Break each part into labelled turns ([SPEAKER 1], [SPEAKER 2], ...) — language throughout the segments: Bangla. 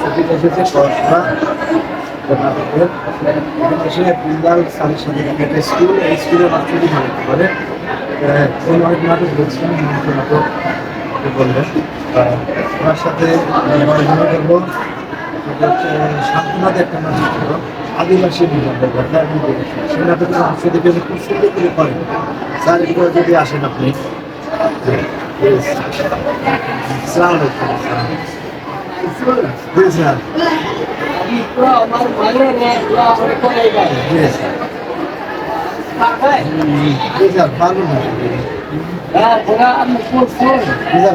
[SPEAKER 1] ছুটিতে এসেছে পড়াশোনা নাটকের এসে বিন্দাল স্যারের সাথে একটা স্কুল, এই স্কুলে মাস্টারি করতে পারে। উনি অনেক নাটক বলছিলেন, নাটক বললেন ওনার সাথে অভিনয় করবো। শান্তনাতে একটা নাটক ছিল আদিবাসী নিবন্ধের কথা, সেই নাটকের অংশ দেখে খুব সুন্দর করে করেন। স্যার এগুলো যদি আসেন আপনি। আসসালামু আলাইকুম। জি স্যার। জি স্যার, ভালো না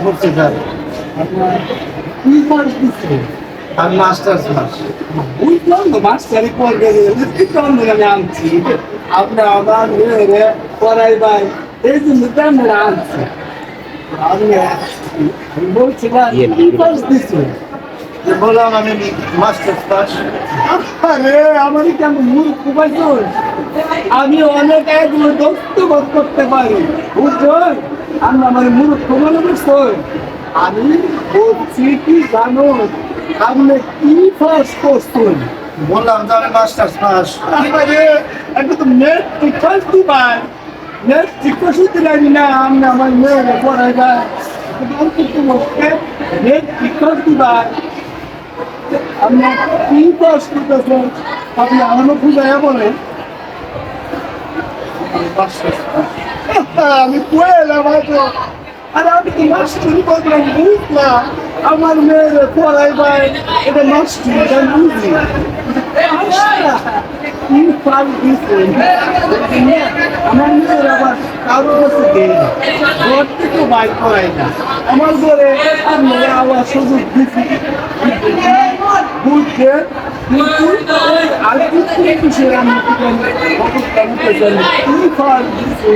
[SPEAKER 1] করছি স্যার। আমি মাস্টার্স পাস।
[SPEAKER 2] বুঝলাম তো মাস্টারি করবে আমি আনছি আপনি আমার মেয়েরে পড়াই ভাই এই জন্য তো আমরা আনছি। আমি বলছিলাম কি পাস দিচ্ছি
[SPEAKER 1] বললাম আমি মাস্টার্স পাস।
[SPEAKER 2] আরে আমার কি আমি মূর্খ পাইছো আমি অনেক এগুলো দস্তখত করতে পারি বুঝছেন আমি আমার মূর্খ মনে করছো আমি বলছি কি জানো আপনি কি পাস করছেন
[SPEAKER 1] বললাম যে আমি মাস্টার্স পাস।
[SPEAKER 2] একটা তো নেট টিকাস দিবাই নেট টিকাস দিলাই না আমি আমার মেয়েরে পড়াই ভাই নেট টিকাস দিবাই আপনি কি পাস করতেছেন আপনি আমাকে বুঝাইয়া বলেন আমি কইলাম হয়তো আরে আমি তো মাস্টারি করলাম বুঝলাম আমার মেয়েরে পড়াই ভাই এটা মাস্টারি আমি বুঝি কি পাল দিছে আমার মেয়ের আবার কারোর কাছে দেয় না ঘর থেকে বাইর করাই না আমার ঘরে আমি আবার সুযোগ দিছি বুঝছে কিন্তু ওই আলপিত্রি কিসের আমি কি পাল দিছে